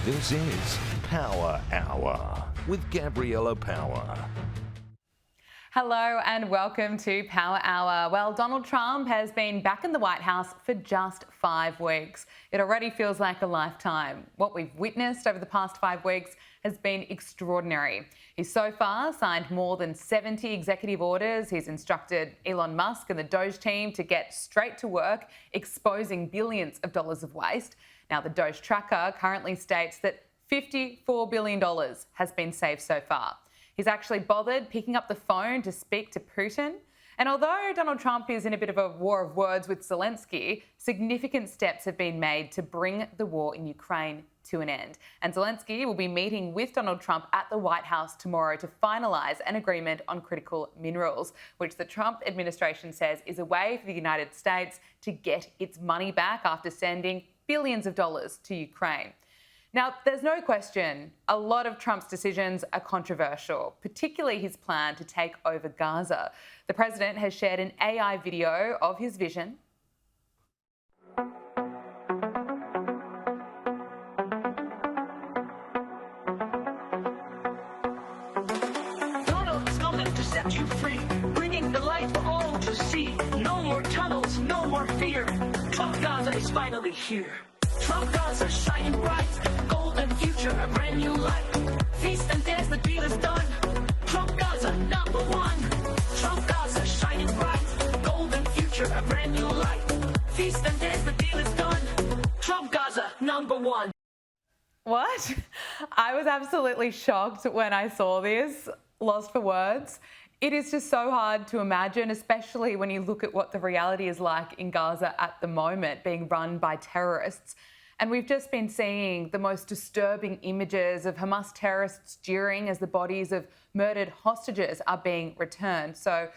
This is Power Hour with Gabriella Power. Hello and welcome to Power Hour. Well, Donald Trump has been back in the White House for just 5 weeks. It already feels like a lifetime. What we've witnessed over the past 5 weeks has been extraordinary. He's so far signed more than 70 executive orders. He's instructed Elon Musk and the Doge team to get straight to work, exposing billions of dollars of waste. Now, the Doge tracker currently states that $54 billion has been saved so far. He's actually bothered picking up the phone to speak to Putin. And although Donald Trump is in a bit of a war of words with Zelensky, significant steps have been made to bring the war in Ukraine to an end. And Zelensky will be meeting with Donald Trump at the White House tomorrow to finalise an agreement on critical minerals, which the Trump administration says is a way for the United States to get its money back after sending billions of dollars to Ukraine. Now, there's no question a lot of Trump's decisions are controversial, particularly his plan to take over Gaza. The president has shared an AI video of his vision. Donald is coming to set you free, bringing the light for all to see. No more tunnels, no more fear. Trump Gaza is finally here. Trump Gaza shining bright, golden future, a brand new life. Feast and dance, the deal is done. Trump Gaza, number one. Trump Gaza shining bright, golden future, a brand new life. Feast and dance, the deal is done. Trump Gaza, number one. What? I was absolutely shocked when I saw this, lost for words. It is just so hard to imagine, especially when you look at what the reality is like in Gaza at the moment, being run by terrorists. And we've just been seeing the most disturbing images of Hamas terrorists jeering as the bodies of murdered hostages are being returned. So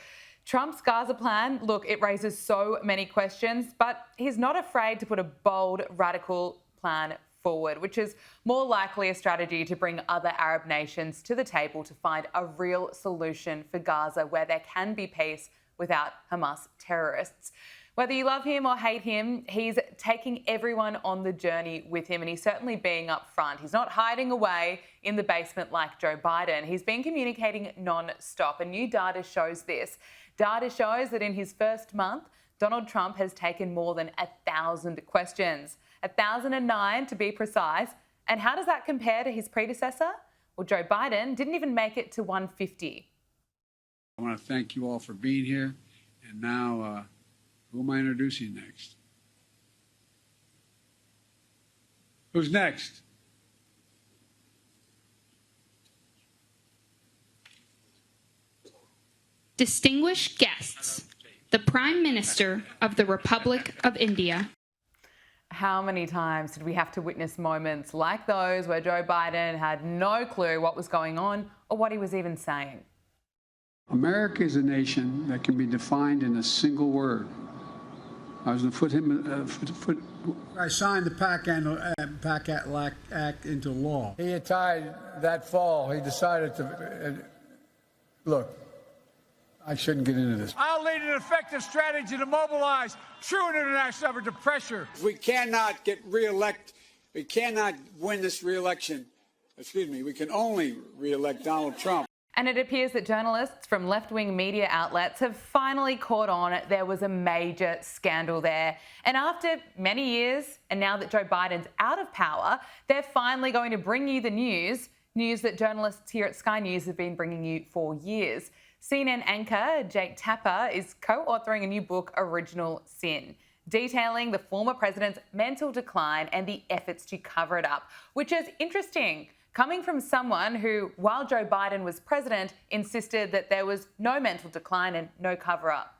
Trump's Gaza plan, look, it raises so many questions, but he's not afraid to put a bold, radical plan forward, which is more likely a strategy to bring other Arab nations to the table to find a real solution for Gaza where there can be peace without Hamas terrorists. Whether you love him or hate him, he's taking everyone on the journey with him, and he's certainly being upfront. He's not hiding away in the basement like Joe Biden. He's been communicating non-stop, and new data shows this. Data shows that in his first month, Donald Trump has taken more than 1,000 questions. 1,009 to be precise. And how does that compare to his predecessor? Well, Joe Biden didn't even make it to 150. I want to thank you all for being here. And now, who am I introducing next? Who's next? Distinguished guests, the Prime Minister of the Republic of India. How many times did we have to witness moments like those where Joe Biden had no clue what was going on or what he was even saying? America is a nation that can be defined in a single word. I was going to I signed the PAC Act into law. He had tied that fall. He decided to look. I shouldn't get into this. I'll lead an effective strategy to mobilize true international effort to pressure. We cannot get reelect. We cannot win this reelection. We can only reelect Donald Trump. And it appears that journalists from left-wing media outlets have finally caught on. There was a major scandal there. And after many years, and now that Joe Biden's out of power, they're finally going to bring you the news that journalists here at Sky News have been bringing you for years. CNN anchor Jake Tapper is co-authoring a new book, Original Sin, detailing the former president's mental decline and the efforts to cover it up, which is interesting, coming from someone who, while Joe Biden was president, insisted that there was no mental decline and no cover-up.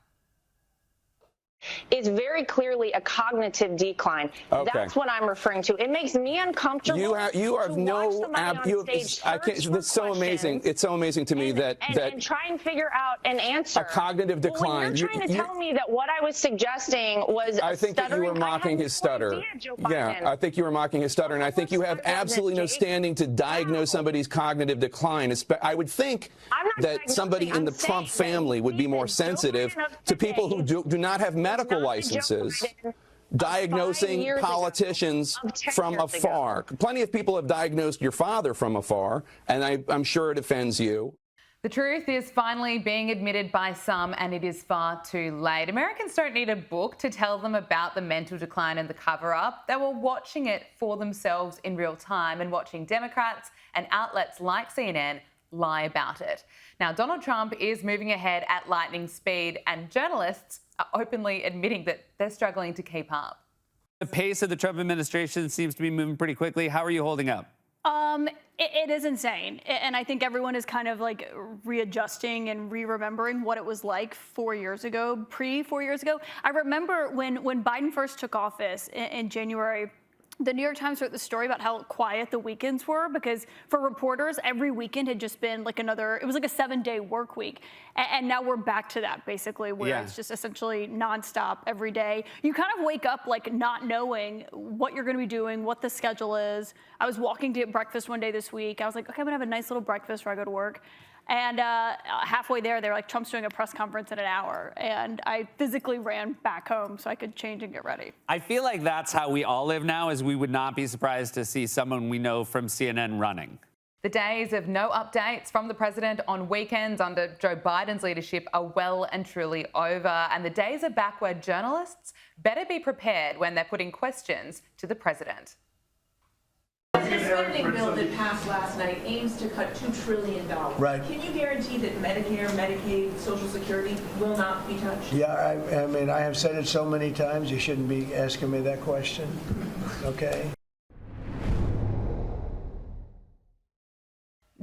Is very clearly a cognitive decline. Okay. That's what I'm referring to. It makes me uncomfortable. You have no. That's so amazing. It's so amazing to me that try and figure out an answer. A cognitive decline. Well, you're trying to tell me that what I was suggesting was. I think that you were mocking his stutter. Yeah, I think you were mocking his stutter, and I think you have absolutely no standing to diagnose somebody's cognitive decline. I would think that somebody in the Trump family would be more sensitive to people who do not have medical licenses. diagnosing politicians from afar. Plenty of people have diagnosed your father from afar, and I'm sure it offends you. The truth is finally being admitted by some, and it is far too late. Americans don't need a book to tell them about the mental decline and the cover-up. They were watching it for themselves in real time and watching Democrats and outlets like CNN lie about it. Now, Donald Trump is moving ahead at lightning speed, and journalists are openly admitting that they're struggling to keep up. The pace of the Trump administration seems to be moving pretty quickly. How are you holding up? It is insane. And I think everyone is kind of like readjusting and re-remembering what it was like 4 years ago, 4 years ago. I remember when Biden first took office in January, the New York Times wrote the story about how quiet the weekends were, because for reporters, every weekend had just been like it was like a 7-day work week. And now we're back to that, basically, where it's just essentially nonstop every day. You kind of wake up like not knowing what you're going to be doing, what the schedule is. I was walking to get breakfast one day this week. I was like, okay, I'm going to have a nice little breakfast before I go to work. And halfway there, they're like, Trump's doing a press conference in an hour. And I physically ran back home so I could change and get ready. I feel like that's how we all live now, is we would not be surprised to see someone we know from CNN running. The days of no updates from the president on weekends under Joe Biden's leadership are well and truly over. And the days are back where journalists better be prepared when they're putting questions to the president. The spending bill that passed last night aims to cut $2 trillion. Right. Can you guarantee that Medicare, Medicaid, Social Security will not be touched? Yeah, I mean, I have said it so many times, you shouldn't be asking me that question. Okay?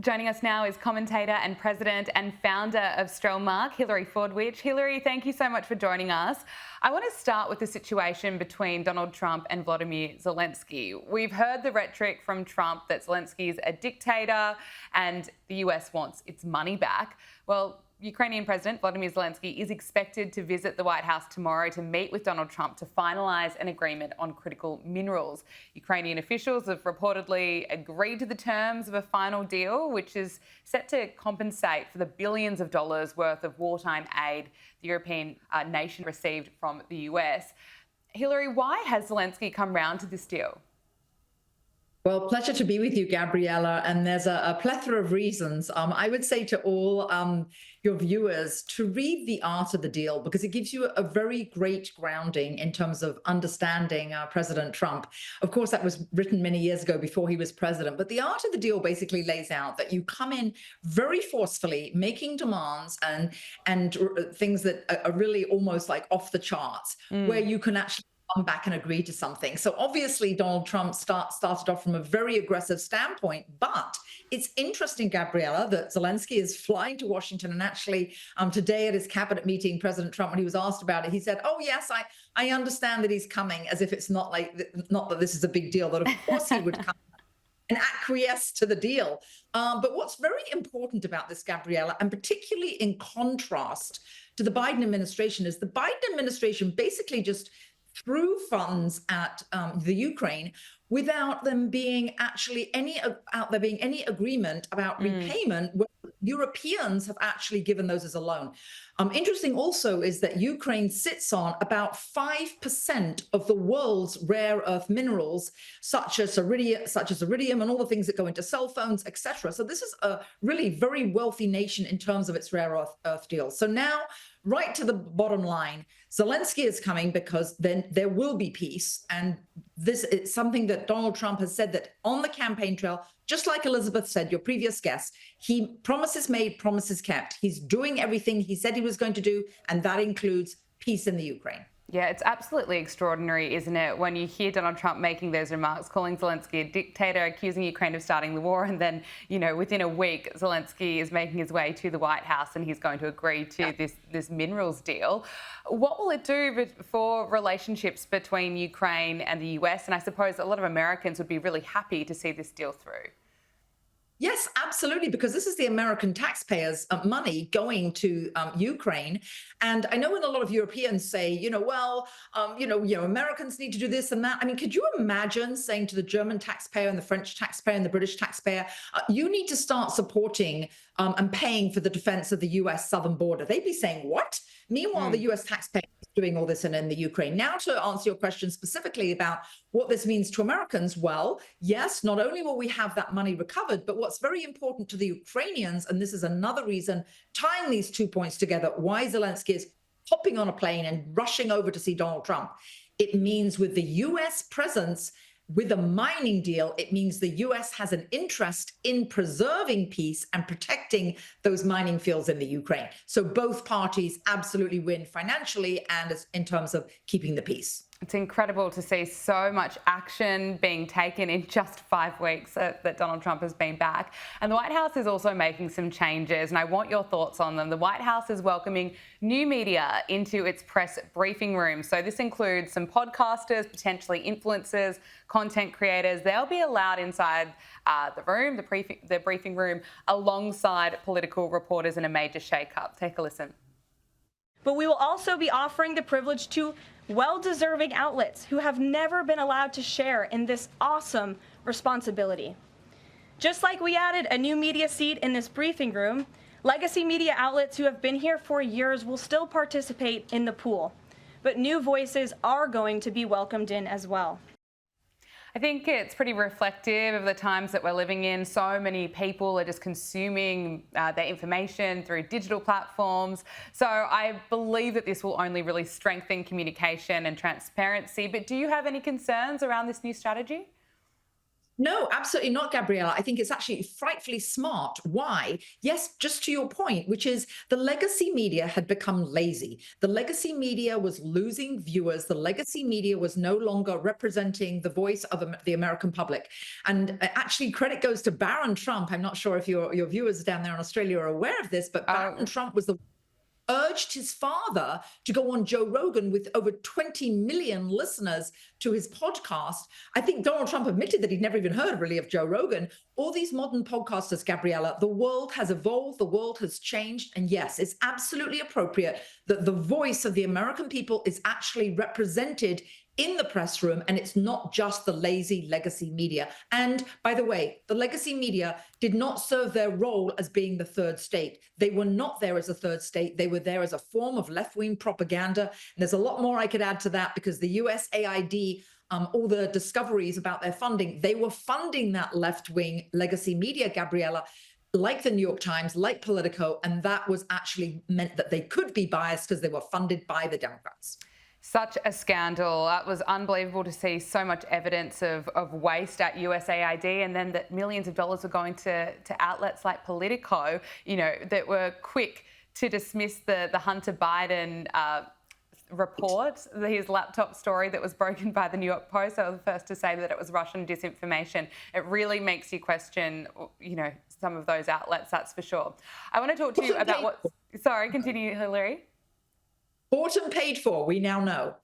Joining us now is commentator and president and founder of Strollmark, Hilary Fordwich. Hilary, thank you so much for joining us. I want to start with the situation between Donald Trump and Volodymyr Zelensky. We've heard the rhetoric from Trump that Zelensky is a dictator and the US wants its money back. Well, Ukrainian President Volodymyr Zelensky is expected to visit the White House tomorrow to meet with Donald Trump to finalise an agreement on critical minerals. Ukrainian officials have reportedly agreed to the terms of a final deal, which is set to compensate for the billions of dollars worth of wartime aid the European nation received from the US. Hilary, why has Zelensky come round to this deal? Well, pleasure to be with you, Gabriella. And there's a plethora of reasons. I would say to all your viewers to read The Art of the Deal, because it gives you a very great grounding in terms of understanding President Trump. Of course, that was written many years ago before he was president. But The Art of the Deal basically lays out that you come in very forcefully, making demands and things that are really almost like off the charts, where you can actually come back and agree to something. So obviously Donald Trump started off from a very aggressive standpoint, but it's interesting, Gabriella, that Zelensky is flying to Washington, and actually today at his cabinet meeting, President Trump, when he was asked about it, he said, oh yes, I understand that he's coming, as if it's not that this is a big deal, that of course he would come and acquiesce to the deal. But what's very important about this, Gabriella, and particularly in contrast to the Biden administration, is the Biden administration basically just threw funds at the Ukraine without them being actually any agreement about repayment, where Europeans have actually given those as a loan. Interesting also is that Ukraine sits on about 5% of the world's rare earth minerals, such as iridium and all the things that go into cell phones, etc. So this is a really very wealthy nation in terms of its rare earth deals. So now, right to the bottom line, Zelensky is coming because then there will be peace. And this is something that Donald Trump has said, that on the campaign trail, just like Elizabeth said, your previous guest, he promises made, promises kept. He's doing everything he said he was going to do, and that includes peace in the Ukraine. Yeah, it's absolutely extraordinary, isn't it, when you hear Donald Trump making those remarks, calling Zelensky a dictator, accusing Ukraine of starting the war, and then, you know, within a week, Zelensky is making his way to the White House and he's going to agree to this minerals deal. What will it do for relationships between Ukraine and the US? And I suppose a lot of Americans would be really happy to see this deal through. Yes, absolutely, because this is the American taxpayers' money going to Ukraine. And I know when a lot of Europeans say, Americans need to do this and that. I mean, could you imagine saying to the German taxpayer and the French taxpayer and the British taxpayer, you need to start supporting and paying for the defense of the US southern border? They'd be saying, what? Meanwhile, the US taxpayer is doing all this in the Ukraine. Now, to answer your question specifically about what this means to Americans, well, yes, not only will we have that money recovered, but what's very important to the Ukrainians, and this is another reason tying these 2 points together, why Zelensky is hopping on a plane and rushing over to see Donald Trump. It means with the U.S. presence, with a mining deal, it means the U.S. has an interest in preserving peace and protecting those mining fields in the Ukraine. So both parties absolutely win financially and in terms of keeping the peace. It's incredible to see so much action being taken in just 5 weeks that Donald Trump has been back. And the White House is also making some changes, and I want your thoughts on them. The White House is welcoming new media into its press briefing room. So this includes some podcasters, potentially influencers, content creators. They'll be allowed inside the room, the briefing room, alongside political reporters in a major shakeup. Take a listen. But we will also be offering the privilege to well-deserving outlets who have never been allowed to share in this awesome responsibility. Just like we added a new media seat in this briefing room, legacy media outlets who have been here for years will still participate in the pool, but new voices are going to be welcomed in as well. I think it's pretty reflective of the times that we're living in. So many people are just consuming their information through digital platforms. So I believe that this will only really strengthen communication and transparency. But do you have any concerns around this new strategy? No, absolutely not, Gabriella. I think it's actually frightfully smart. Why? Yes, just to your point, which is the legacy media had become lazy. The legacy media was losing viewers. The legacy media was no longer representing the voice of the American public. And actually, credit goes to Barron Trump. I'm not sure if your viewers down there in Australia are aware of this, but Barron Trump was the urged his father to go on Joe Rogan with over 20 million listeners to his podcast. I think Donald Trump admitted that he'd never even heard really of Joe Rogan. All these modern podcasters, Gabriella, the world has evolved, the world has changed. And yes, it's absolutely appropriate that the voice of the American people is actually represented in the press room, and it's not just the lazy legacy media. And by the way, the legacy media did not serve their role as being the third state. They were not there as a third state. They were there as a form of left-wing propaganda. And there's a lot more I could add to that, because the USAID, all the discoveries about their funding, they were funding that left-wing legacy media, Gabriella, like the New York Times, like Politico, and that was actually meant that they could be biased because they were funded by the Democrats. Such a scandal. It was unbelievable to see so much evidence of waste at USAID, and then that millions of dollars were going to outlets like Politico, you know, that were quick to dismiss the Hunter Biden report, his laptop story that was broken by the New York Post. They were the first to say that it was Russian disinformation. It really makes you question, you know, some of those outlets, that's for sure. I want to talk to you about what... Sorry, continue, Hillary. Bought and paid for, we now know.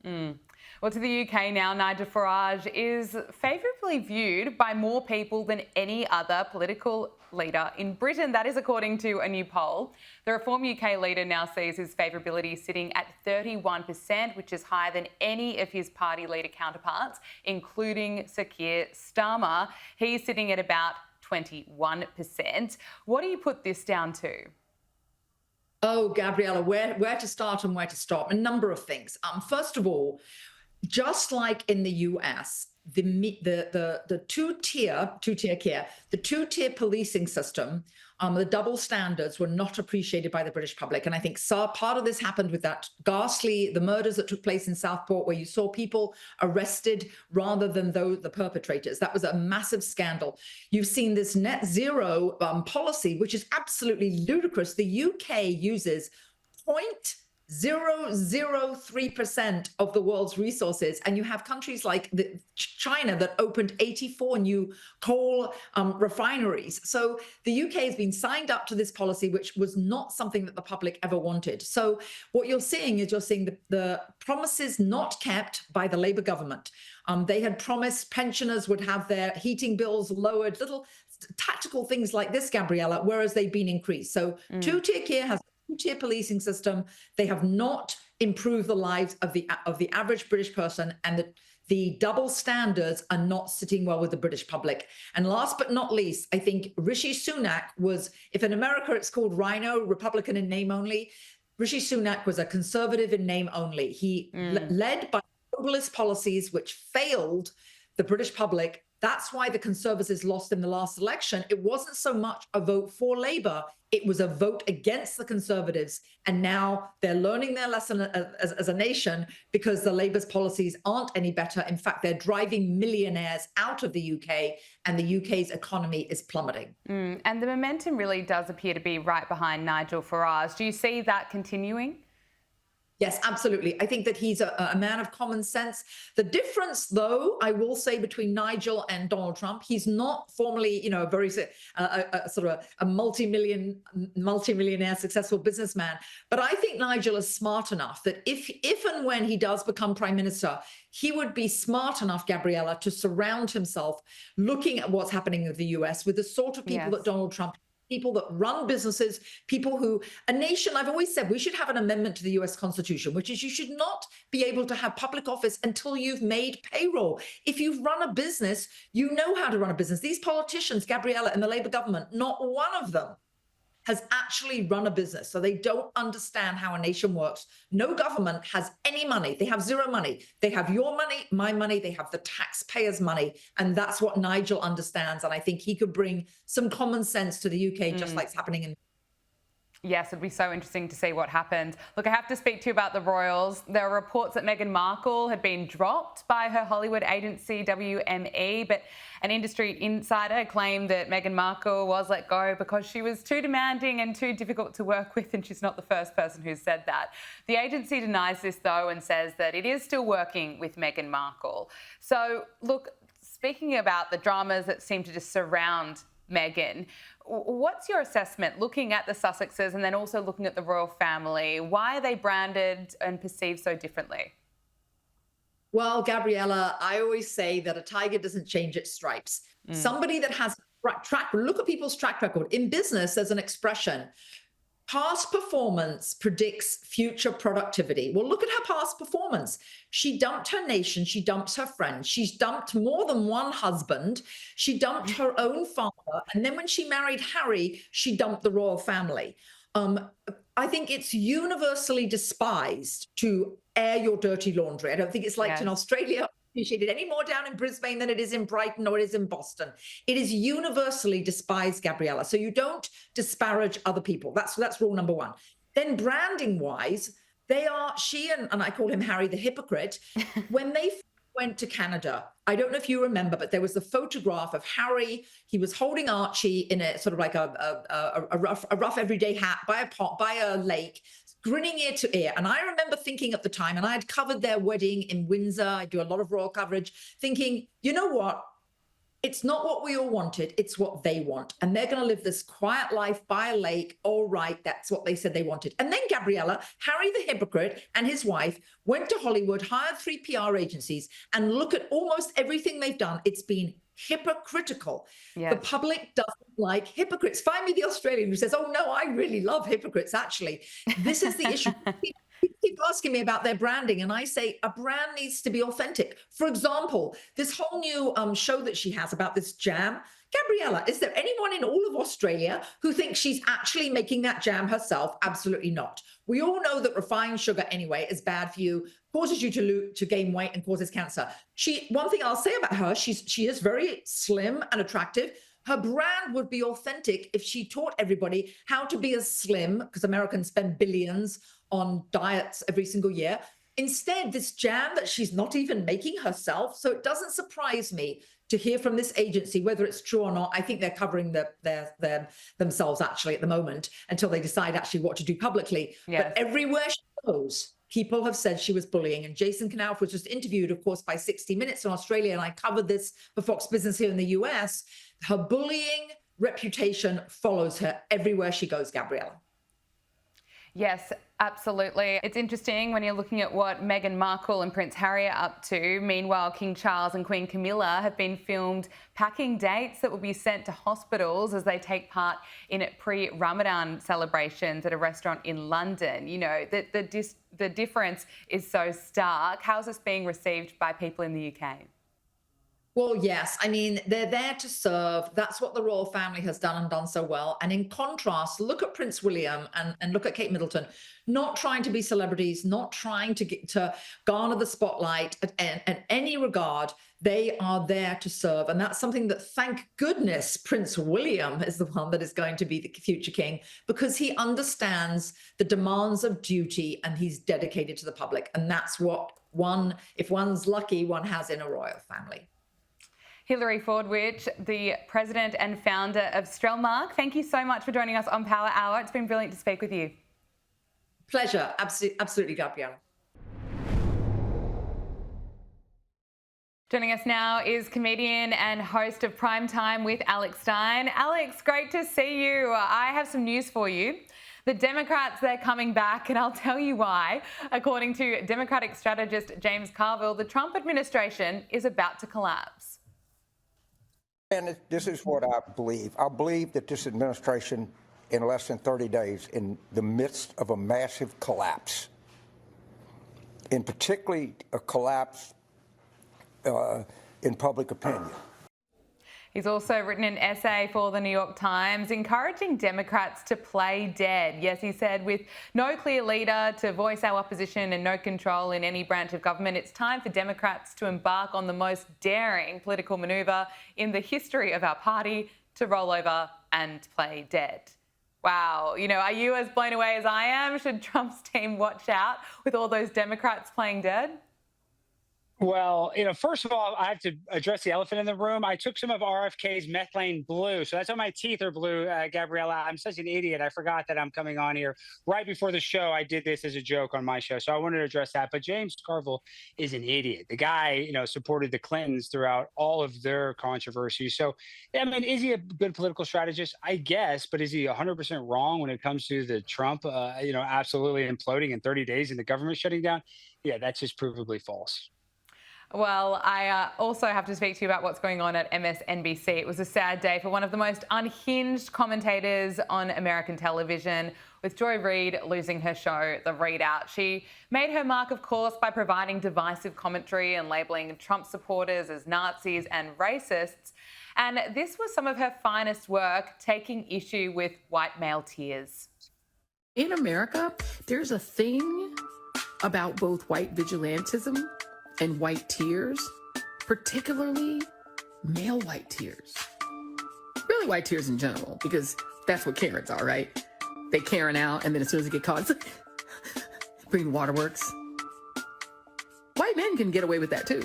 Well, to the UK now, Nigel Farage is favourably viewed by more people than any other political leader in Britain. That is according to a new poll. The Reform UK leader now sees his favourability sitting at 31%, which is higher than any of his party leader counterparts, including Sir Keir Starmer. He's sitting at about 21%. What do you put this down to? Oh, Gabriella, where to start and where to stop? A number of things. First of all, just like in the US, the two-tier policing system, the double standards were not appreciated by the British public. And I think part of this happened with the murders that took place in Southport, where you saw people arrested rather than the perpetrators. That was a massive scandal. You've seen this net zero policy, which is absolutely ludicrous. The UK uses 0.003% of the world's resources, and you have countries like China that opened 84 new coal refineries. So the UK has been signed up to this policy, which was not something that the public ever wanted. So what you're seeing is the promises not kept by the Labour government. They had promised pensioners would have their heating bills lowered, little tactical things like this, Gabriella, whereas they've been increased. So two-tier care has two-tier policing system. They have not improved the lives of the average British person, and the double standards are not sitting well with the British public. And last but not least, I think Rishi Sunak was, if in America it's called Rhino, Republican in name only, Rishi Sunak was a conservative in name only. He led by globalist policies which failed the British public. That's why the Conservatives lost in the last election. It wasn't so much a vote for Labour, it was a vote against the Conservatives. And now they're learning their lesson as a nation because the Labour's policies aren't any better. In fact, they're driving millionaires out of the UK and the UK's economy is plummeting. And the momentum really does appear to be right behind Nigel Farage. Do you see that continuing? Yes, absolutely. I think that he's a man of common sense. The difference, though, I will say, between Nigel and Donald Trump, he's not formally, you know, a very sort of a multi-millionaire successful businessman. But I think Nigel is smart enough that if and when he does become prime minister, he would be smart enough, Gabriella, to surround himself looking at what's happening with the US with the sort of people that Donald Trump, people that run businesses, people who, a nation, I've always said we should have an amendment to the US Constitution, which is you should not be able to have public office until you've made payroll. If you've run a business, you know how to run a business. These politicians, Gabriella, in the Labour government, not one of them has actually run a business. So they don't understand how a nation works. No government has any money. They have zero money. They have your money, my money, they have the taxpayers' money. And that's what Nigel understands. And I think he could bring some common sense to the UK, just like it's happening in. Yes, it'd be so interesting to see what happens. Look, I have to speak to you about the royals. There are reports that Meghan Markle had been dropped by her Hollywood agency, WME, but an industry insider claimed that Meghan Markle was let go because she was too demanding and too difficult to work with, and she's not the first person who's said that. The agency denies this, though, and says that it is still working with Meghan Markle. So, look, speaking about the dramas that seem to just surround Meghan, what's your assessment looking at the Sussexes and then also looking at the royal family? Why are they branded and perceived so differently? Well, Gabriella, I always say that a tiger doesn't change its stripes. Somebody that has look at people's track record. In business, there's an expression, past performance predicts future productivity. Well, look at her past performance. She dumped her nation. She dumped her friends. She's dumped more than one husband. She dumped her own father. And then when she married Harry, she dumped the royal family. I think it's universally despised to air your dirty laundry. I don't think it's liked in Australia, appreciated any more down in Brisbane than it is in Brighton or it is in Boston. It is universally despised, Gabriella. So you don't disparage other people. That's rule number one. Then branding wise, she and I call him Harry the hypocrite, when they went to Canada, I don't know if you remember, but there was the photograph of Harry. He was holding Archie in a sort of like a rough everyday hat by a lake, grinning ear to ear. And I remember thinking at the time, and I had covered their wedding in Windsor, I do a lot of royal coverage, thinking, you know what? It's not what we all wanted, it's what they want. And they're going to live this quiet life by a lake. All right, that's what they said they wanted. And then Gabriella, Harry the hypocrite and his wife went to Hollywood, hired 3 PR agencies, and look at almost everything they've done. It's been hypocritical. The public doesn't like hypocrites. Find me the Australian who says, oh no, I really love hypocrites, actually. This is the issue. People keep asking me about their branding, and I say a brand needs to be authentic. For example, this whole new show that she has about this jam. Gabriella, is there anyone in all of Australia who thinks she's actually making that jam herself? Absolutely not. We all know that refined sugar anyway is bad for you, causes you to gain weight and causes cancer. One thing I'll say about her, she is very slim and attractive. Her brand would be authentic if she taught everybody how to be as slim, because Americans spend billions on diets every single year. Instead, this jam that she's not even making herself. So it doesn't surprise me to hear from this agency, whether it's true or not. I think they're covering themselves actually at the moment until they decide actually what to do publicly. But everywhere she goes, people have said she was bullying. And Jason Knauf was just interviewed, of course, by 60 Minutes in Australia. And I covered this for Fox Business here in the US. Her bullying reputation follows her everywhere she goes, Gabriella. Yes, absolutely. It's interesting when you're looking at what Meghan Markle and Prince Harry are up to. Meanwhile, King Charles and Queen Camilla have been filmed packing dates that will be sent to hospitals as they take part in pre-Ramadan celebrations at a restaurant in London. You know, the difference is so stark. How's this being received by people in the UK? Well, yes. I mean, they're there to serve. That's what the royal family has done and done so well. And in contrast, look at Prince William and look at Kate Middleton, not trying to be celebrities, not trying to garner the spotlight at any regard. They are there to serve. And that's something that, thank goodness, Prince William is the one that is going to be the future king, because he understands the demands of duty and he's dedicated to the public. And that's what if one's lucky, one has in a royal family. Hilary Fordwich, the president and founder of Strelmark, thank you so much for joining us on Power Hour. It's been brilliant to speak with you. Pleasure. Absolutely, Gabriella. Joining us now is comedian and host of Prime Time with Alex Stein. Alex, great to see you. I have some news for you. The Democrats, they're coming back, and I'll tell you why. According to Democratic strategist James Carville, the Trump administration is about to collapse. And this is what I believe. I believe that this administration, in less than 30 days, in the midst of a massive collapse, in particularly a collapse in public opinion. He's also written an essay for the New York Times encouraging Democrats to play dead. Yes, he said, with no clear leader to voice our opposition and no control in any branch of government, it's time for Democrats to embark on the most daring political manoeuvre in the history of our party, to roll over and play dead. Wow. You know, are you as blown away as I am? Should Trump's team watch out with all those Democrats playing dead? Well, first of all, I have to address the elephant in the room. I took some of RFK's methylene blue, so that's why my teeth are blue, Gabriella. I'm such an idiot. I forgot that I'm coming on here right before the show. I did this as a joke on my show, so I wanted to address that. But James Carville is an idiot. The guy, supported the Clintons throughout all of their controversy. So, I mean, is he a good political strategist? I guess, but is he 100% wrong when it comes to the Trump, absolutely imploding in 30 days and the government shutting down? Yeah, that's just provably false. Well, I also have to speak to you about what's going on at MSNBC. It was a sad day for one of the most unhinged commentators on American television, with Joy Reid losing her show, The Readout. She made her mark, of course, by providing divisive commentary and labelling Trump supporters as Nazis and racists. And this was some of her finest work, taking issue with white male tears. In America, there's a thing about both white vigilantism and white tears, particularly male white tears. Really white tears in general, because that's what Karens are, right? They Karen out, and then as soon as they get caught, it's like, bring waterworks. White men can get away with that too.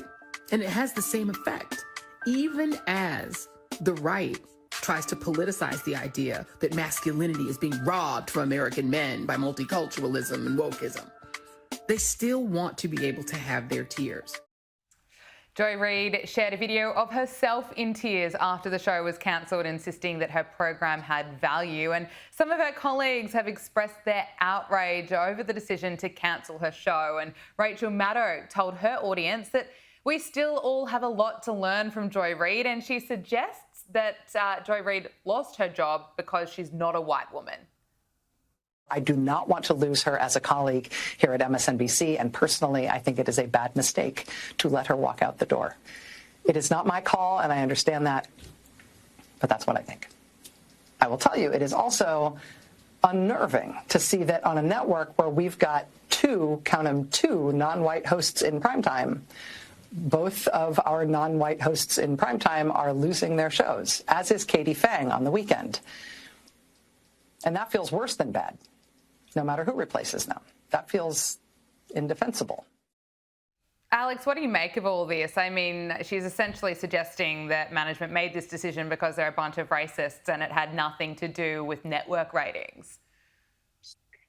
And it has the same effect. Even as the right tries to politicize the idea that masculinity is being robbed from American men by multiculturalism and wokeism, they still want to be able to have their tears. Joy Reid shared a video of herself in tears after the show was cancelled, insisting that her program had value. And some of her colleagues have expressed their outrage over the decision to cancel her show. And Rachel Maddow told her audience that we still all have a lot to learn from Joy Reid, and she suggests that Joy Reid lost her job because she's not a white woman. I do not want to lose her as a colleague here at MSNBC, and personally, I think it is a bad mistake to let her walk out the door. It is not my call, and I understand that, but that's what I think. I will tell you, it is also unnerving to see that on a network where we've got two non-white hosts in primetime, both of our non-white hosts in primetime are losing their shows, as is Katie Fang on the weekend. And that feels worse than bad. No matter who replaces them. That feels indefensible. Alex, what do you make of all this? I mean, she's essentially suggesting that management made this decision because they're a bunch of racists and it had nothing to do with network ratings.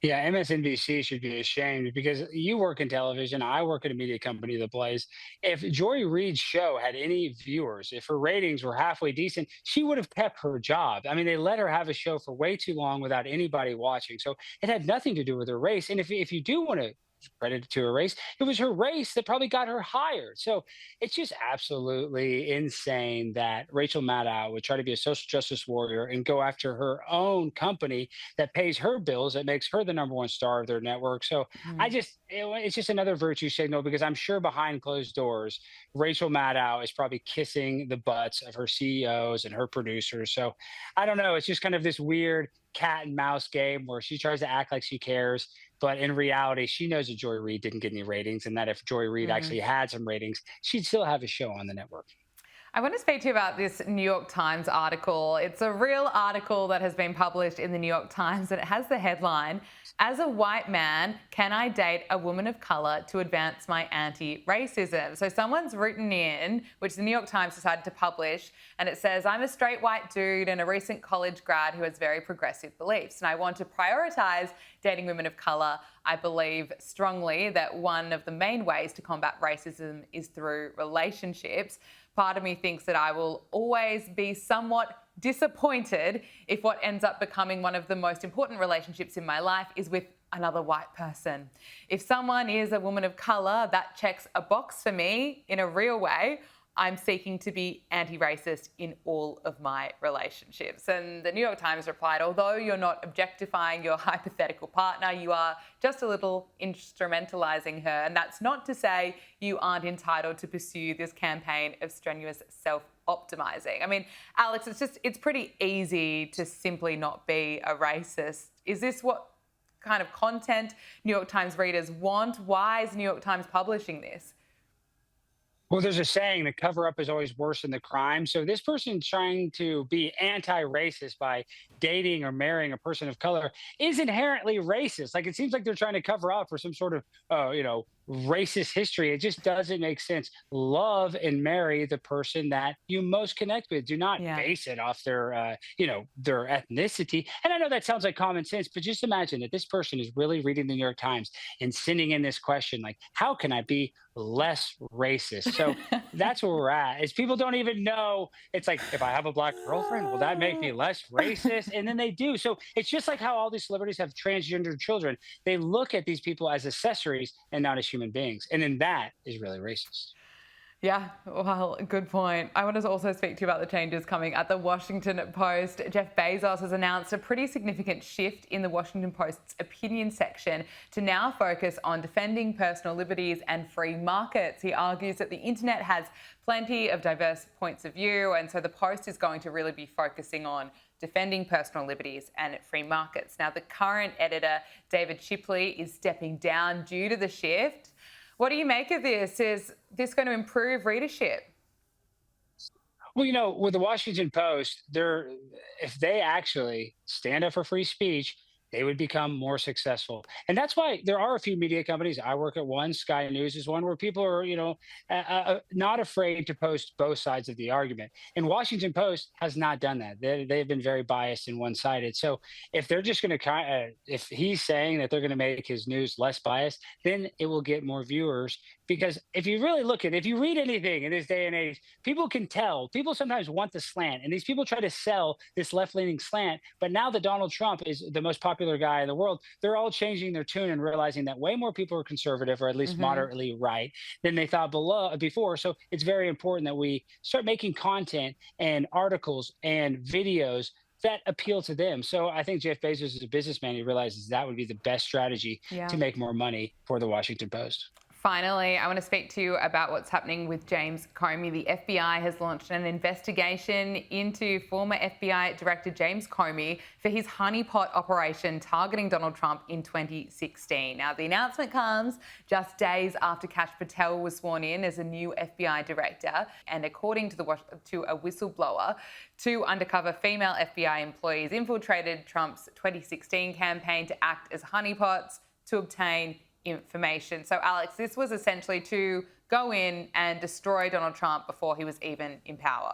Yeah, MSNBC should be ashamed, because you work in television. I work at a media company that plays. If Joy Reid's show had any viewers, if her ratings were halfway decent, she would have kept her job. I mean, they let her have a show for way too long without anybody watching. So it had nothing to do with her race. And if you do want to credited to her race. It was her race that probably got her hired. So it's just absolutely insane that Rachel Maddow would try to be a social justice warrior and go after her own company that pays her bills, that makes her the #1 star of their network. So it's just another virtue signal, because I'm sure behind closed doors, Rachel Maddow is probably kissing the butts of her CEOs and her producers. So I don't know. It's just kind of this weird cat and mouse game where she tries to act like she cares, but in reality, she knows that Joy Reid didn't get any ratings, and that if Joy Reid actually had some ratings, she'd still have a show on the network. I want to speak to you about this New York Times article. It's a real article that has been published in the New York Times, and it has the headline, "As a white man, can I date a woman of colour to advance my anti-racism?" So someone's written in, which the New York Times decided to publish, and it says, "I'm a straight white dude and a recent college grad who has very progressive beliefs, and I want to prioritise dating women of colour. I believe strongly that one of the main ways to combat racism is through relationships. Part of me thinks that I will always be somewhat disappointed if what ends up becoming one of the most important relationships in my life is with another white person. If someone is a woman of colour, that checks a box for me in a real way. I'm seeking to be anti-racist in all of my relationships." And the New York Times replied, "Although you're not objectifying your hypothetical partner, you are just a little instrumentalizing her. And that's not to say you aren't entitled to pursue this campaign of strenuous self-optimizing." I mean, Alex, it's pretty easy to simply not be a racist. Is this what kind of content New York Times readers want? Why is New York Times publishing this? Well, there's a saying, the cover up is always worse than the crime. So this person trying to be anti-racist by dating or marrying a person of color is inherently racist. Like, it seems like they're trying to cover up for some sort of, racist history. It just doesn't make sense. Love and marry the person that you most connect with. Do not base it off their, their ethnicity. And I know that sounds like common sense, but just imagine that this person is really reading the New York Times and sending in this question, like, how can I be less racist? So that's where we're at, is people don't even know. It's like, if I have a black girlfriend, will that make me less racist? And then they do. So it's just like how all these celebrities have transgender children. They look at these people as accessories and not as human beings. And then that is really racist. Yeah, well, good point. I want to also speak to you about the changes coming at the Washington Post. Jeff Bezos has announced a pretty significant shift in the Washington Post's opinion section to now focus on defending personal liberties and free markets. He argues that the internet has plenty of diverse points of view, and so the Post is going to really be focusing on defending personal liberties and free markets. Now, the current editor, David Shipley, is stepping down due to the shift. What do you make of this? Is this going to improve readership? Well, with the Washington Post, if they actually stand up for free speech, they would become more successful. And that's why there are a few media companies. I work at one, Sky News is one, where people are, not afraid to post both sides of the argument. And Washington Post has not done that. They've been very biased and one-sided. So if they're just going to if he's saying that they're going to make his news less biased, then it will get more viewers. Because if you really if you read anything in this day and age, people can tell. People sometimes want the slant, and these people try to sell this left-leaning slant. But now that Donald Trump is the most popular guy in the world, they're all changing their tune and realizing that way more people are conservative, or at least moderately right, than they thought before. So it's very important that we start making content and articles and videos that appeal to them. So I think Jeff Bezos is a businessman. He realizes that would be the best strategy to make more money for the Washington Post. Finally, I want to speak to you about what's happening with James Comey. The FBI has launched an investigation into former FBI Director James Comey for his honeypot operation targeting Donald Trump in 2016. Now, the announcement comes just days after Kash Patel was sworn in as a new FBI director. And according to a whistleblower, 2 undercover female FBI employees infiltrated Trump's 2016 campaign to act as honeypots to obtain information. So, Alex, this was essentially to go in and destroy Donald Trump before he was even in power.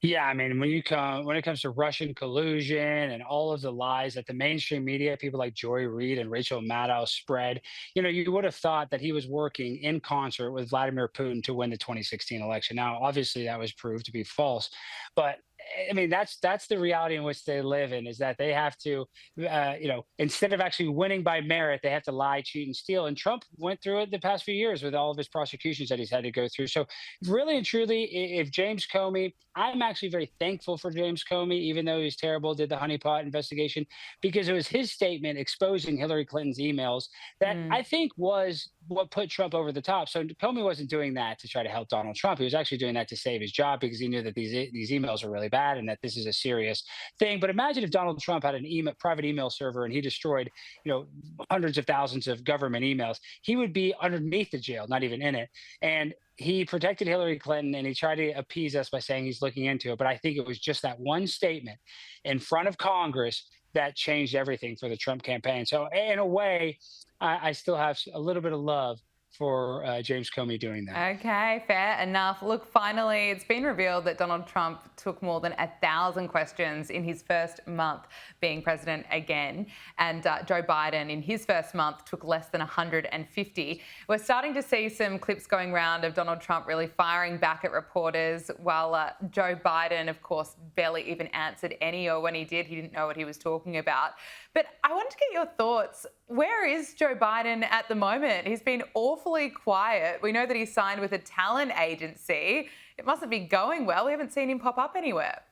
Yeah, I mean, when it comes to Russian collusion and all of the lies that the mainstream media, people like Joy Reid and Rachel Maddow spread, you would have thought that he was working in concert with Vladimir Putin to win the 2016 election. Now, obviously, that was proved to be false, but I mean, that's the reality in which they live in, is that they have to, instead of actually winning by merit, they have to lie, cheat, and steal. And Trump went through it the past few years with all of his prosecutions that he's had to go through. So really and truly, if James Comey, I'm actually very thankful for James Comey, even though he's terrible, did the honeypot investigation, because it was his statement exposing Hillary Clinton's emails that I think was what put Trump over the top. So Comey wasn't doing that to try to help Donald Trump. He was actually doing that to save his job, because he knew that these emails are really bad and that this is a serious thing. But imagine if Donald Trump had an private email server and he destroyed, hundreds of thousands of government emails. He would be underneath the jail, not even in it. And he protected Hillary Clinton, and he tried to appease us by saying he's looking into it. But I think it was just that one statement in front of Congress that changed everything for the Trump campaign. So in a way, I still have a little bit of love for James Comey doing that. Okay, fair enough. Look, finally, it's been revealed that Donald Trump took more than 1,000 questions in his first month being president again. And Joe Biden, in his first month, took less than 150. We're starting to see some clips going around of Donald Trump really firing back at reporters, while Joe Biden, of course, barely even answered any, or when he did, he didn't know what he was talking about. But I wanted to get your thoughts. Where is Joe Biden at the moment? He's been awfully quiet. We know that he signed with a talent agency. It mustn't be going well. We haven't seen him pop up anywhere.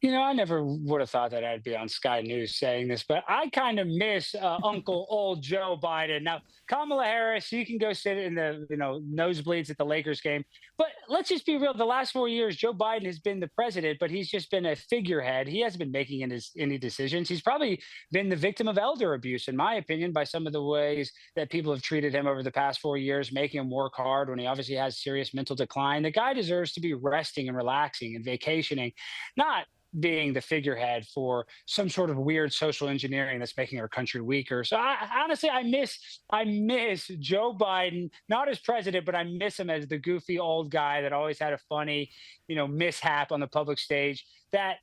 I never would have thought that I'd be on Sky News saying this, but I kind of miss Uncle old Joe Biden. Now, Kamala Harris, you can go sit in the nosebleeds at the Lakers game. But let's just be real. The last 4 years, Joe Biden has been the president, but he's just been a figurehead. He hasn't been making any decisions. He's probably been the victim of elder abuse, in my opinion, by some of the ways that people have treated him over the past 4 years, making him work hard when he obviously has serious mental decline. The guy deserves to be resting and relaxing and vacationing, not being the figurehead for some sort of weird social engineering that's making our country weaker. So honestly, I miss Joe Biden, not as president, but I miss him as the goofy old guy that always had a funny, mishap on the public stage that,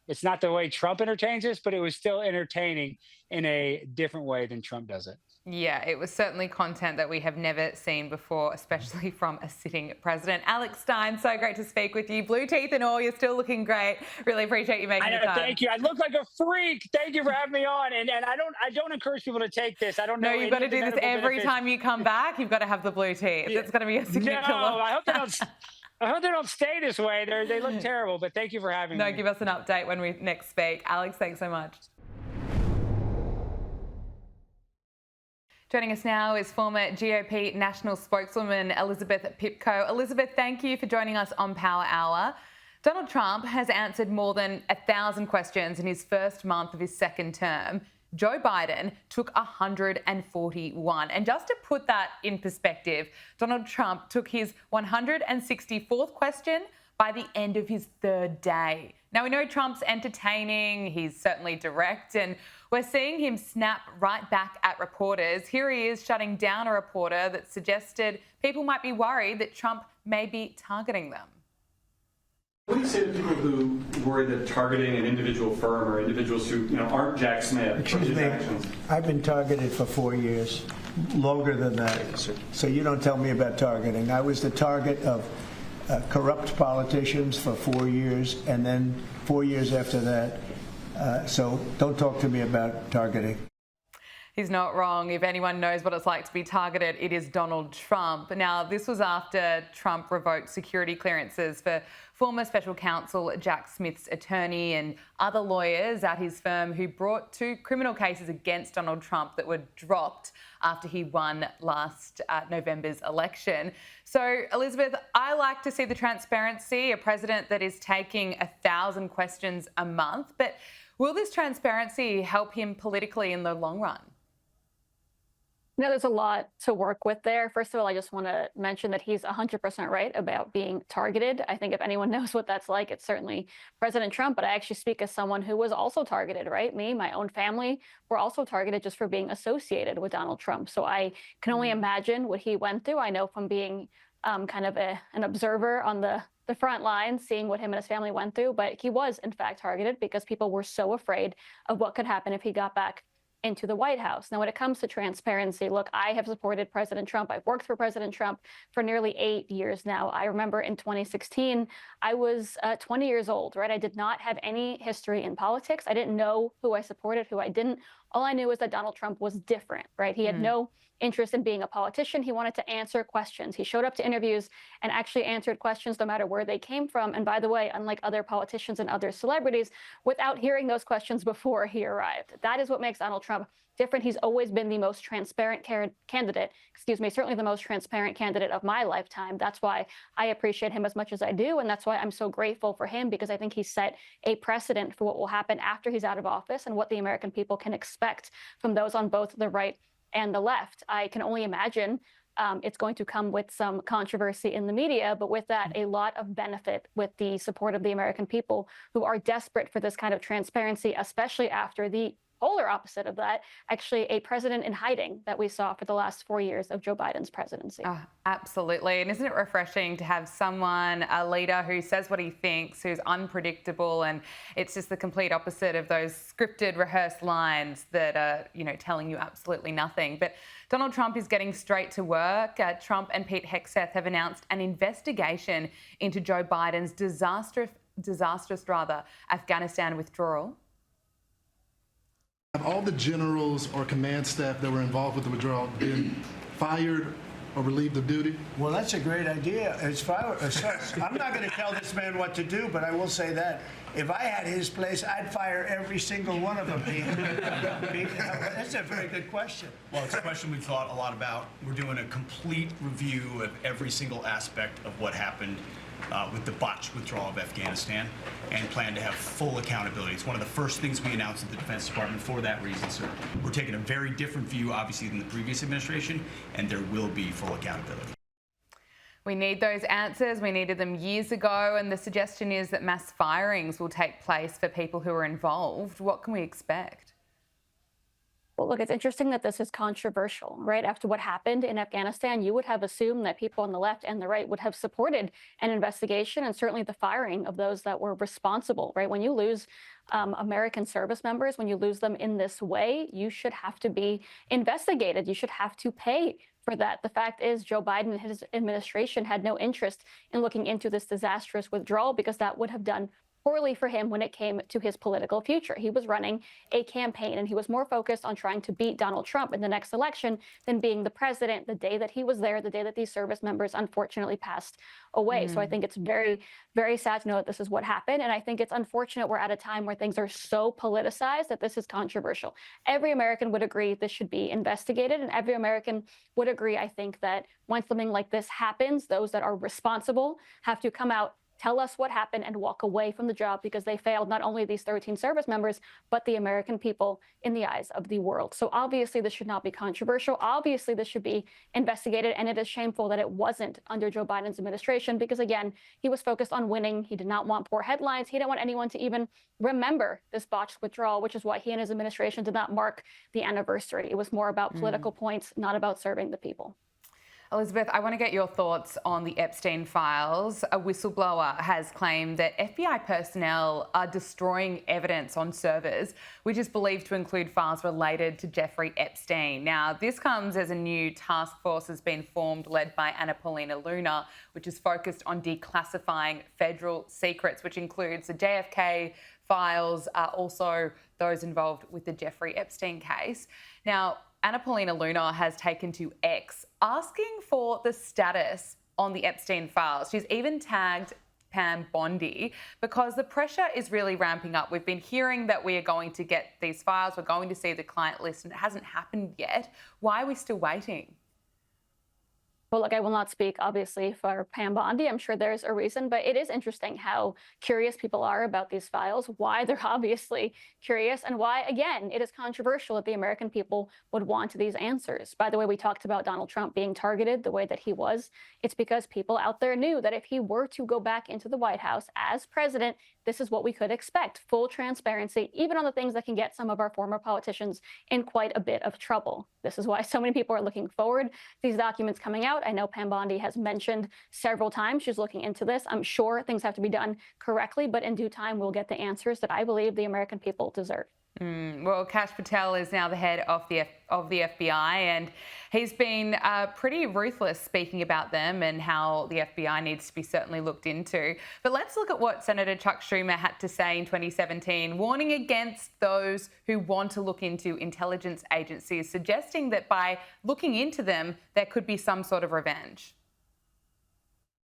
it's not the way Trump entertains us, but it was still entertaining in a different way than Trump does it. Yeah, it was certainly content that we have never seen before, especially from a sitting president. Alex Stein, so great to speak with you. Blue teeth and all, you're still looking great. Really appreciate you making the time. Thank you. I look like a freak. Thank you for having me on. And I don't encourage people to take this. I don't know. No, you've got to do this every time you come back. You've got to have the blue teeth. Yeah. It's going to be a signature look. I hope they don't stay this way. They look terrible, but thank you for having me. No, give us an update when we next speak. Alex, thanks so much. Joining us now is former GOP national spokeswoman Elizabeth Pipko. Elizabeth, thank you for joining us on Power Hour. Donald Trump has answered more than 1,000 questions in his first month of his second term. Joe Biden took 141. And just to put that in perspective, Donald Trump took his 164th question by the end of his third day. Now, we know Trump's entertaining, he's certainly direct, and we're seeing him snap right back at reporters. Here he is shutting down a reporter that suggested people might be worried that Trump may be targeting them. What do you say to people who worry that targeting an individual firm or individuals who aren't Jack Smith? Excuse me, I've been targeted for 4 years, longer than that. So you don't tell me about targeting. I was the target of corrupt politicians for 4 years, and then 4 years after that. So don't talk to me about targeting. He's not wrong. If anyone knows what it's like to be targeted, it is Donald Trump. Now, this was after Trump revoked security clearances for former special counsel Jack Smith's attorney and other lawyers at his firm who brought 2 criminal cases against Donald Trump that were dropped after he won last November's election. So, Elizabeth, I like to see the transparency, a president that is taking 1,000 questions a month, but will this transparency help him politically in the long run? No, there's a lot to work with there. First of all, I just want to mention that he's 100% right about being targeted. I think if anyone knows what that's like, it's certainly President Trump, but I actually speak as someone who was also targeted, right? Me, my own family were also targeted just for being associated with Donald Trump. So I can only imagine what he went through. I know from being kind of an observer on the front line, seeing what him and his family went through, but he was in fact targeted because people were so afraid of what could happen if he got back into the White House. Now, when it comes to transparency, look, I have supported President Trump. I've worked for President Trump for nearly 8 years now. I remember in 2016, I was 20 years old, right? I did not have any history in politics. I didn't know who I supported, who I didn't. All I knew was that Donald Trump was different, right? He had no interest in being a politician. He wanted to answer questions. He showed up to interviews and actually answered questions no matter where they came from. And by the way, unlike other politicians and other celebrities, without hearing those questions before he arrived. That is what makes Donald Trump different. He's always been the most transparent candidate, certainly the most transparent candidate of my lifetime. That's why I appreciate him as much as I do. And that's why I'm so grateful for him, because I think he set a precedent for what will happen after he's out of office and what the American people can expect from those on both the right and the left. I can only imagine it's going to come with some controversy in the media, but with that, a lot of benefit with the support of the American people who are desperate for this kind of transparency, especially after the polar opposite of that, actually a president in hiding that we saw for the last 4 years of Joe Biden's presidency. Oh, absolutely. And isn't it refreshing to have someone, a leader who says what he thinks, who's unpredictable, and it's just the complete opposite of those scripted, rehearsed lines that are, telling you absolutely nothing. But Donald Trump is getting straight to work. Trump and Pete Hegseth have announced an investigation into Joe Biden's disastrous Afghanistan withdrawal. Have all the generals or command staff that were involved with the withdrawal been fired or relieved of duty? Well, that's a great idea. I'm not going to tell this man what to do, but I will say that if I had his place, I'd fire every single one of them. That's a very good question. Well, it's a question we've thought a lot about. We're doing a complete review of every single aspect of what happened with the botched withdrawal of Afghanistan, and plan to have full accountability. It's one of the first things we announced at the Defense Department for that reason. So we're taking a very different view, obviously, than the previous administration, and there will be full accountability. We need those answers. We needed them years ago, and the suggestion is that mass firings will take place for people who are involved. What can we expect? Well, look, it's interesting that this is controversial, right? After what happened in Afghanistan, you would have assumed that people on the left and the right would have supported an investigation and certainly the firing of those that were responsible, right? When you lose American service members, when you lose them in this way, you should have to be investigated. You should have to pay for that. The fact is, Joe Biden and his administration had no interest in looking into this disastrous withdrawal because that would have done poorly for him when it came to his political future. He was running a campaign and he was more focused on trying to beat Donald Trump in the next election than being the president the day that he was there, the day that these service members unfortunately passed away. So I think it's very, very sad to know that this is what happened. And I think it's unfortunate we're at a time where things are so politicized that this is controversial. Every American would agree this should be investigated, and every American would agree, I think, that when something like this happens, those that are responsible have to come out, tell us what happened, and walk away from the job because they failed not only these 13 service members, but the American people in the eyes of the world. So obviously this should not be controversial. Obviously this should be investigated, and it is shameful that it wasn't under Joe Biden's administration because, again, he was focused on winning. He did not want poor headlines. He didn't want anyone to even remember this botched withdrawal, which is why he and his administration did not mark the anniversary. It was more about political points, not about serving the people. Elizabeth, I want to get your thoughts on the Epstein files. A whistleblower has claimed that FBI personnel are destroying evidence on servers, which is believed to include files related to Jeffrey Epstein. Now, this comes as a new task force has been formed led by Anna Paulina Luna, which is focused on declassifying federal secrets, which includes the JFK files, also those involved with the Jeffrey Epstein case. Now, Anna Paulina Luna has taken to X asking for the status on the Epstein files. She's even tagged Pam Bondi because the pressure is really ramping up. We've been hearing that we are going to get these files, we're going to see the client list, and it hasn't happened yet. Why are we still waiting? Well, look, I will not speak, obviously, for Pam Bondi. I'm sure there's a reason, but it is interesting how curious people are about these files, why they're obviously curious, and why, again, it is controversial that the American people would want these answers. By the way, we talked about Donald Trump being targeted the way that he was. It's because people out there knew that if he were to go back into the White House as president, this is what we could expect. Full transparency, even on the things that can get some of our former politicians in quite a bit of trouble. This is why so many people are looking forward to these documents coming out. I know Pam Bondi has mentioned several times she's looking into this. I'm sure things have to be done correctly, but in due time, we'll get the answers that I believe the American people deserve. Well, Kash Patel is now the head of the FBI, and he's been pretty ruthless speaking about them and how the FBI needs to be certainly looked into. But let's look at what Senator Chuck Schumer had to say in 2017, warning against those who want to look into intelligence agencies, suggesting that by looking into them, there could be some sort of revenge.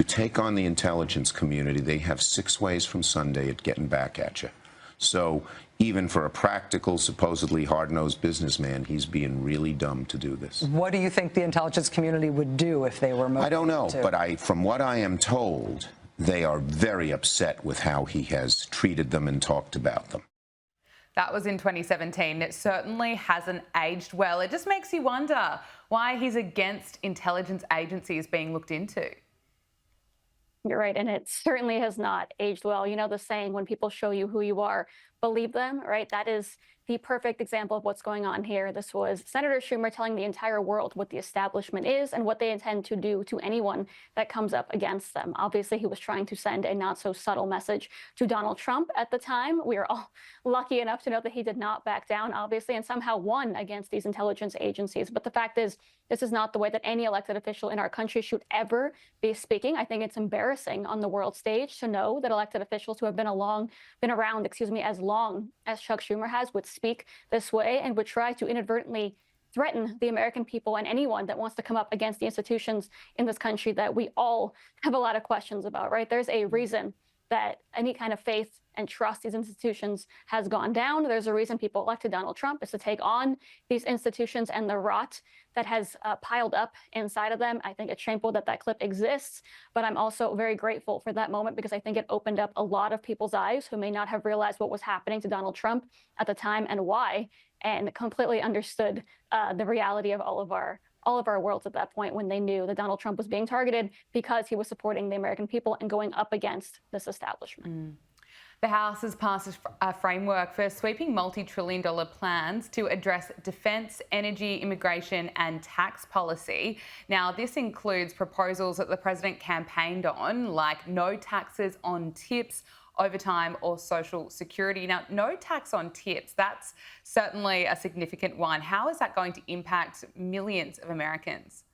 You take on the intelligence community, they have 6 ways from Sunday at getting back at you. So even for a practical, supposedly hard-nosed businessman, he's being really dumb to do this. What do you think the intelligence community would do if they were motivated? I don't know, to? but from what I am told, they are very upset with how he has treated them and talked about them. That was in 2017. It certainly hasn't aged well. It just makes you wonder why he's against intelligence agencies being looked into. You're right, and it certainly has not aged well. You know the saying, when people show you who you are, believe them, right? That is the perfect example of what's going on here. This was Senator Schumer telling the entire world what the establishment is and what they intend to do to anyone that comes up against them. Obviously, he was trying to send a not so subtle message to Donald Trump at the time. We are all lucky enough to know that he did not back down, obviously, and somehow won against these intelligence agencies. But the fact is, this is not the way that any elected official in our country should ever be speaking. I think it's embarrassing on the world stage to know that elected officials who have been around, as long as Chuck Schumer has would speak this way and would try to inadvertently threaten the American people and anyone that wants to come up against the institutions in this country that we all have a lot of questions about, right? There's a reason that any kind of faith and trust these institutions has gone down. There's a reason people elected Donald Trump, is to take on these institutions and the rot that has piled up inside of them. I think it's shameful that that clip exists, but I'm also very grateful for that moment because I think it opened up a lot of people's eyes who may not have realized what was happening to Donald Trump at the time and why, and completely understood the reality of all of our worlds at that point when they knew that Donald Trump was being targeted because he was supporting the American people and going up against this establishment. The House has passed a framework for sweeping multi-trillion-dollar plans to address defence, energy, immigration and tax policy. Now, this includes proposals that the president campaigned on, like no taxes on tips, overtime or social security. Now, no tax on tips, that's certainly a significant one. How is that going to impact millions of Americans?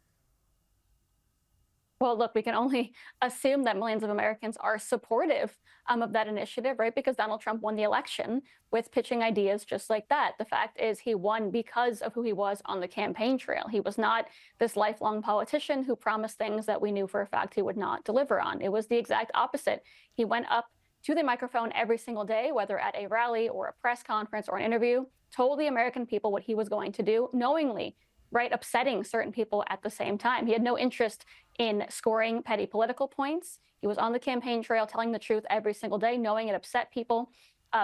Well, look, we can only assume that millions of Americans are supportive of that initiative, right? Because Donald Trump won the election with pitching ideas just like that. The fact is he won because of who he was on the campaign trail. He was not this lifelong politician who promised things that we knew for a fact he would not deliver on. It was the exact opposite. He went up to the microphone every single day, whether at a rally or a press conference or an interview, told the American people what he was going to do knowingly, right? Upsetting certain people at the same time. He had no interest in scoring petty political points. He was on the campaign trail telling the truth every single day, knowing it upset people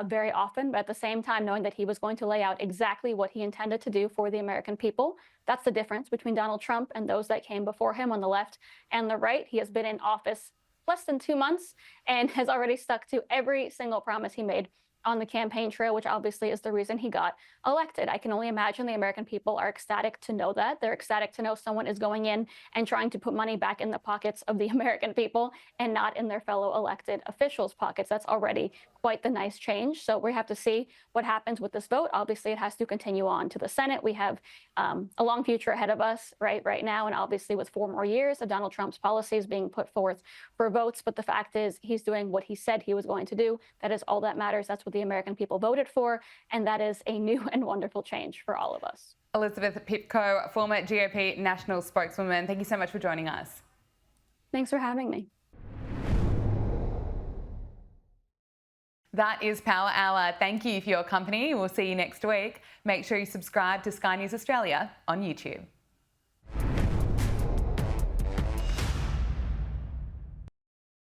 very often, but at the same time knowing that he was going to lay out exactly what he intended to do for the American people. That's the difference between Donald Trump and those that came before him on the left and the right. He has been in office less than 2 months and has already stuck to every single promise he made on the campaign trail, which obviously is the reason he got elected. I can only imagine the American people are ecstatic to know that. They're ecstatic to know someone is going in and trying to put money back in the pockets of the American people and not in their fellow elected officials' pockets. That's already quite the nice change. So we have to see what happens with this vote. Obviously, it has to continue on to the Senate. We have a long future ahead of us right now, and obviously with 4 more years of Donald Trump's policies being put forth for votes. But the fact is he's doing what he said he was going to do. That is all that matters. That's what the American people voted for, and that is a new and wonderful change for all of us. Elizabeth Pipko, former GOP national spokeswoman, thank you so much for joining us. Thanks for having me. That is Power Hour. Thank you for your company. We'll see you next week. Make sure you subscribe to Sky News Australia on YouTube.